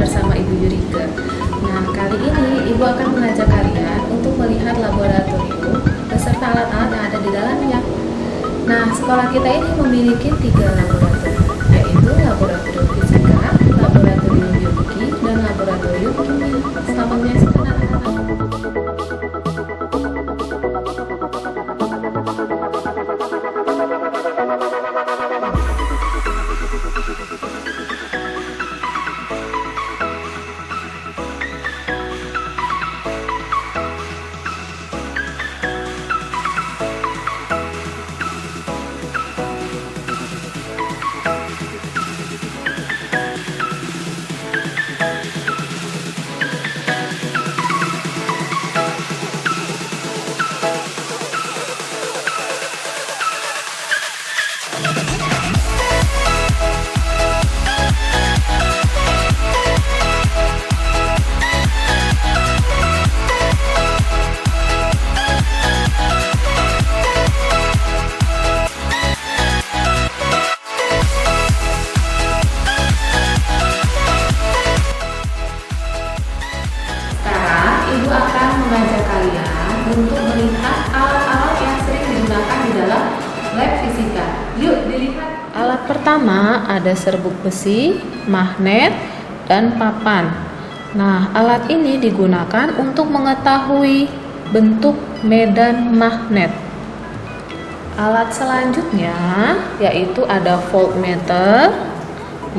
bersama Ibu Yurike. Nah, kali ini Ibu akan mengajak kalian untuk melihat laboratorium beserta alat-alat yang ada di dalamnya. Nah, sekolah kita ini memiliki 3 laboratorium, yaitu laboratorium fisika, laboratorium biologi, dan laboratorium kimia. Selamat menyaksikan anak-anak. Ibu akan mengajak kalian untuk melihat alat-alat yang sering digunakan di dalam lab fisika. Yuk dilihat. Alat pertama ada serbuk besi, magnet, dan papan. Nah, alat ini digunakan untuk mengetahui bentuk medan magnet. Alat selanjutnya yaitu ada voltmeter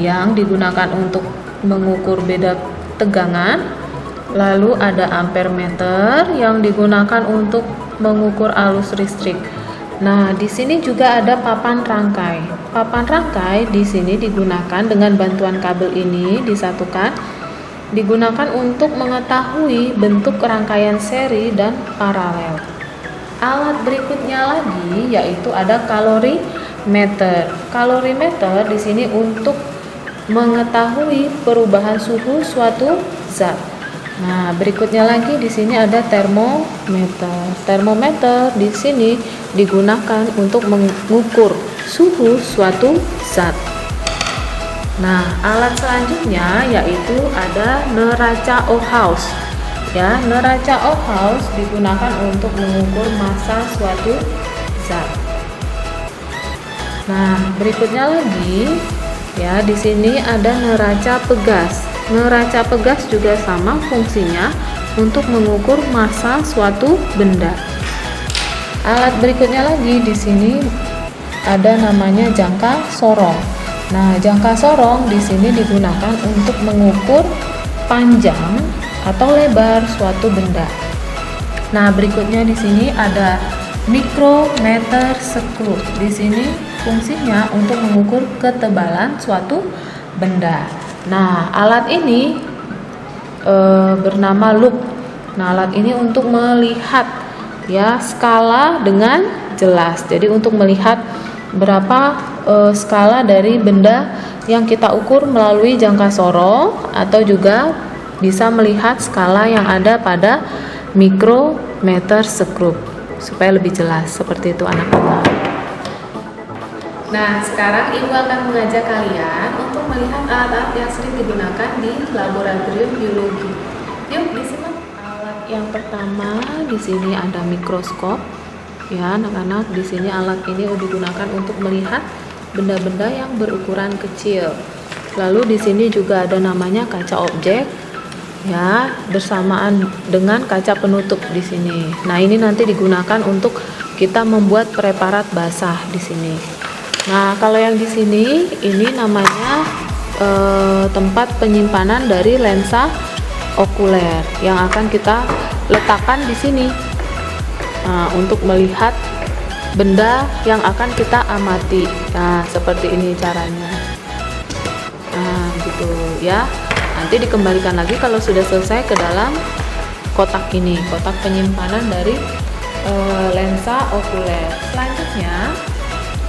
yang digunakan untuk mengukur beda tegangan. Lalu ada ampermeter yang digunakan untuk mengukur arus listrik. Nah, di sini juga ada papan rangkai. Papan rangkai di sini digunakan dengan bantuan kabel ini disatukan, digunakan untuk mengetahui bentuk rangkaian seri dan paralel. Alat berikutnya lagi yaitu ada kalorimeter. Kalorimeter di sini untuk mengetahui perubahan suhu suatu zat. Nah, berikutnya lagi di sini ada termometer. Termometer di sini digunakan untuk mengukur suhu suatu zat. Nah, alat selanjutnya yaitu ada neraca Ohaus. Ya, neraca Ohaus digunakan untuk mengukur massa suatu zat. Nah, berikutnya lagi ya, di sini ada neraca Pegas. Neraca Pegas juga sama fungsinya untuk mengukur massa suatu benda. Alat berikutnya lagi di sini ada namanya jangka sorong. Nah, jangka sorong di sini digunakan untuk mengukur panjang atau lebar suatu benda. Nah, berikutnya di sini ada mikrometer skrup. Di sini fungsinya untuk mengukur ketebalan suatu benda. Nah, alat ini bernama loop. Nah, alat ini untuk melihat ya skala dengan jelas. Jadi untuk melihat berapa skala dari benda yang kita ukur melalui jangka sorong, atau juga bisa melihat skala yang ada pada mikrometer skrup supaya lebih jelas. Seperti itu anak-anak. Nah, sekarang Ibu akan mengajak kalian untuk melihat alat-alat yang sering digunakan di laboratorium biologi. Yuk, disimak. Alat yang pertama di sini ada mikroskop. Ya, anak-anak, di sini alat ini digunakan untuk melihat benda-benda yang berukuran kecil. Lalu di sini juga ada namanya kaca objek. Ya, bersamaan dengan kaca penutup di sini. Nah, ini nanti digunakan untuk kita membuat preparat basah di sini. Nah, kalau yang di sini ini namanya tempat penyimpanan dari lensa okuler yang akan kita letakkan di sini. Nah, untuk melihat benda yang akan kita amati. Nah, seperti ini caranya. Nah, gitu ya. Nanti dikembalikan lagi kalau sudah selesai ke dalam kotak ini, kotak penyimpanan dari lensa okuler. Selanjutnya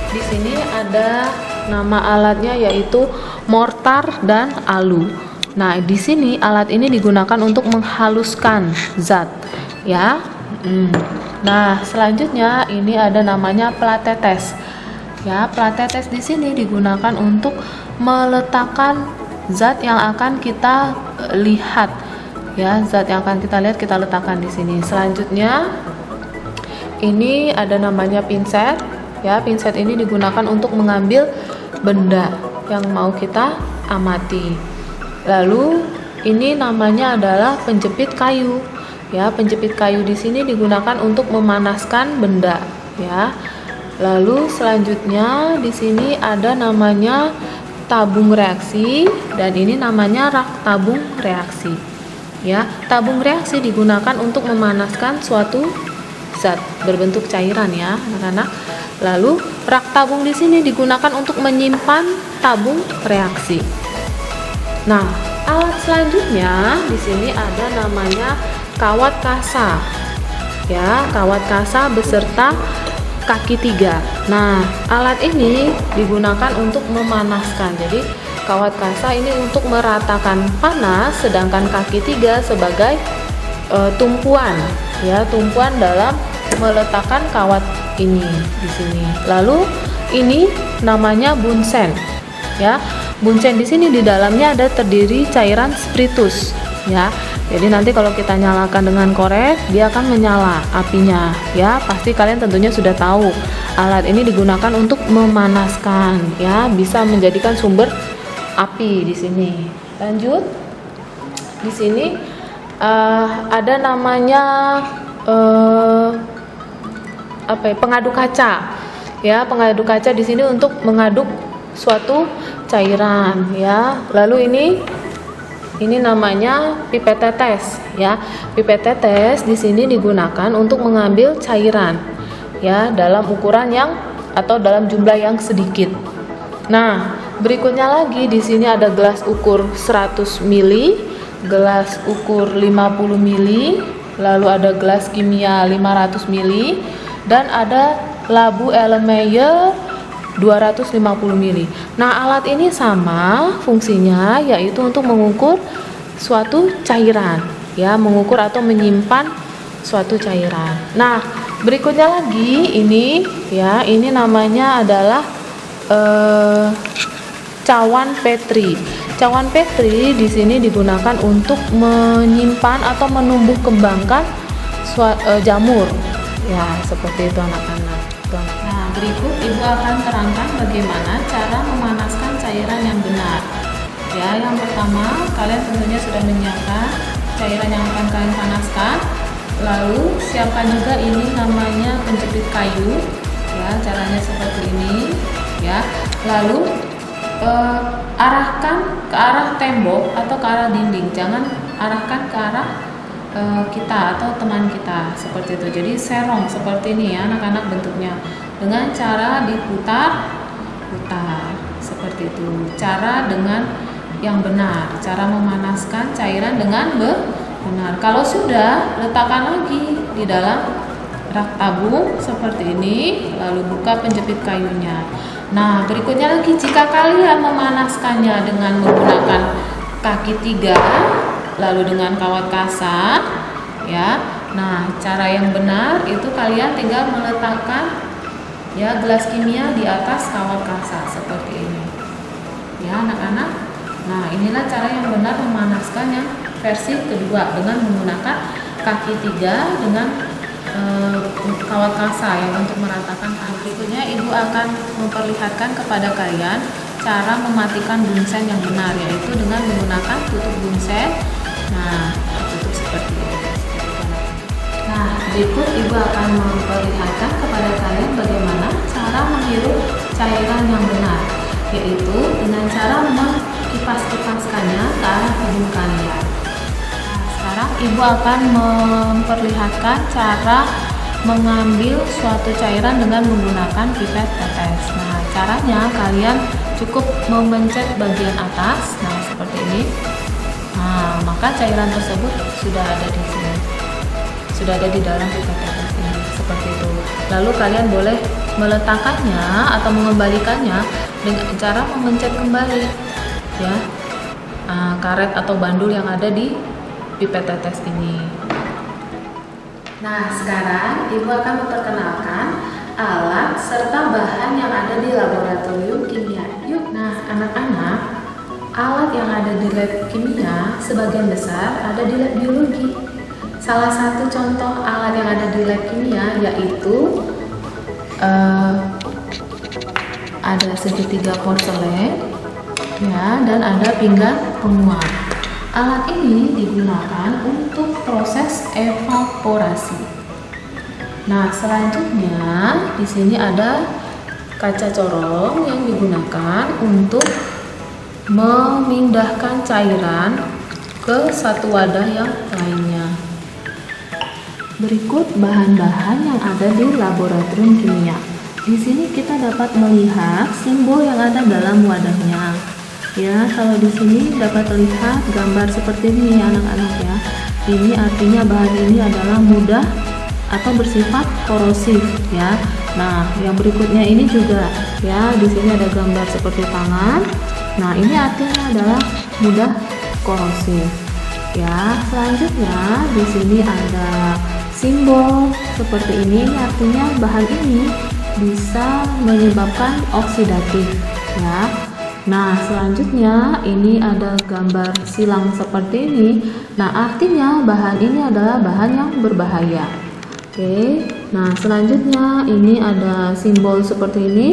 di sini ada nama alatnya yaitu mortar dan alu. Nah, di sini alat ini digunakan untuk menghaluskan zat, ya. Nah, selanjutnya ini ada namanya plat tetes. Ya, plat tetes di sini digunakan untuk meletakkan zat yang akan kita lihat, ya. Zat yang akan kita lihat kita letakkan di sini. Selanjutnya ini ada namanya pinset, ya. Pinset ini digunakan untuk mengambil benda yang mau kita amati. Lalu ini namanya adalah penjepit kayu, ya. Penjepit kayu di sini digunakan untuk memanaskan benda, ya. Lalu selanjutnya di sini ada namanya tabung reaksi, dan ini namanya rak tabung reaksi, ya. Tabung reaksi digunakan untuk memanaskan suatu zat berbentuk cairan, ya, anak-anak. Lalu rak tabung di sini digunakan untuk menyimpan tabung reaksi. Nah, alat selanjutnya di sini ada namanya kawat kasa, ya. Kawat kasa beserta kaki 3. Nah, alat ini digunakan untuk memanaskan. Jadi kawat kasa ini untuk meratakan panas, sedangkan kaki 3 sebagai tumpuan, ya, tumpuan dalam meletakkan kawat ini di sini. Lalu ini namanya bunsen, ya. Bunsen di sini di dalamnya ada terdiri cairan spiritus, ya. Jadi nanti kalau kita nyalakan dengan korek, dia akan menyala apinya, ya. Pasti kalian tentunya sudah tahu alat ini digunakan untuk memanaskan, ya, bisa menjadikan sumber api di sini. Lanjut, di sini ada namanya pengaduk kaca, ya. Pengaduk kaca di sini untuk mengaduk suatu cairan, ya. Lalu ini namanya pipet tetes, ya. Pipet tetes di sini digunakan untuk mengambil cairan, ya, dalam ukuran atau dalam jumlah yang sedikit. Nah, berikutnya lagi di sini ada gelas ukur 100 ml, gelas ukur 50 ml, lalu ada gelas kimia 500 ml, dan ada labu Erlenmeyer 250 ml. Nah, alat ini sama fungsinya, yaitu untuk mengukur suatu cairan, ya, mengukur atau menyimpan suatu cairan. Nah, berikutnya lagi ini, ya, ini namanya adalah cawan Petri. Cawan Petri di sini digunakan untuk menyimpan atau menumbuh kembangkan jamur, ya, seperti itu anak-anak. Nah, berikut Ibu akan terangkan bagaimana cara memanaskan cairan yang benar. Ya, yang pertama, kalian tentunya sudah menyiapkan cairan yang akan kalian panaskan. Lalu siapkan juga ini namanya penjepit kayu, ya. Caranya seperti ini, ya. Lalu arahkan ke arah tembok atau ke arah dinding, jangan arahkan ke arah kita atau teman kita, seperti itu. Jadi serong seperti ini, ya, anak-anak, bentuknya dengan cara diputar-putar seperti itu. Cara dengan yang benar, cara memanaskan cairan dengan benar. Kalau sudah, letakkan lagi di dalam rak tabung seperti ini, lalu buka penjepit kayunya. Nah, berikutnya lagi, jika kalian memanaskannya dengan menggunakan kaki 3, lalu dengan kawat kasa, ya. Nah, cara yang benar itu kalian tinggal meletakkan, ya, gelas kimia di atas kawat kasa seperti ini, ya, anak-anak. Nah, inilah cara yang benar memanaskan yang versi kedua dengan menggunakan kaki 3 dengan kawat kasa yang untuk meratakan panas. Berikutnya Ibu akan memperlihatkan kepada kalian cara mematikan bunsen yang benar, yaitu dengan menggunakan tutup bunsen. Nah, tutup seperti ini. Nah, berikut Ibu akan memperlihatkan kepada kalian bagaimana cara menghirup cairan yang benar, yaitu dengan cara mengkipas-kipaskannya ke arah hidung kalian. Nah, sekarang Ibu akan memperlihatkan cara mengambil suatu cairan dengan menggunakan pipet tetes. Nah, caranya kalian cukup memencet bagian atas, nah, seperti ini. Nah, maka cairan tersebut sudah ada di sini, sudah ada di dalam pipet tetes ini, seperti itu. Lalu kalian boleh meletakkannya atau mengembalikannya dengan cara memencet kembali, ya, karet atau bandul yang ada di pipet tetes ini. Nah, sekarang Ibu akan memperkenalkan alat serta bahan yang ada di laboratorium kimia. Yuk, nah, anak-anak, Alat yang ada di lab kimia sebagian besar ada di lab biologi. Salah satu contoh alat yang ada di lab kimia yaitu ada segitiga porselen, ya, dan ada pinggan penguap. Alat ini digunakan untuk proses evaporasi. Nah, selanjutnya di sini ada kaca corong yang digunakan untuk memindahkan cairan ke satu wadah yang lainnya. Berikut bahan-bahan yang ada di laboratorium kimia. Di sini kita dapat melihat simbol yang ada dalam wadahnya. Ya, kalau di sini dapat terlihat gambar seperti ini anak-anak ya. Ini artinya bahan ini adalah mudah atau bersifat korosif ya. Nah, yang berikutnya ini juga ya, di sini ada gambar seperti tangan. Nah, ini artinya adalah mudah korosif. Ya, selanjutnya di sini ada simbol seperti ini, artinya bahan ini bisa menyebabkan oksidatif ya. Nah, selanjutnya ini ada gambar silang seperti ini. Nah, artinya bahan ini adalah bahan yang berbahaya. Oke. Nah, selanjutnya ini ada simbol seperti ini.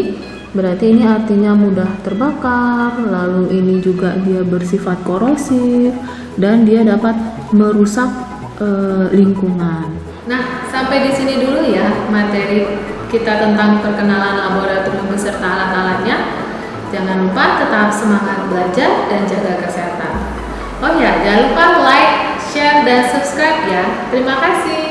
Berarti ini artinya mudah terbakar, lalu ini juga dia bersifat korosif dan dia dapat merusak lingkungan. Nah, sampai di sini dulu ya materi kita tentang perkenalan laboratorium beserta alat-alatnya. Jangan lupa tetap semangat belajar dan jaga kesehatan. Oh ya, jangan lupa like, share, dan subscribe ya. Terima kasih.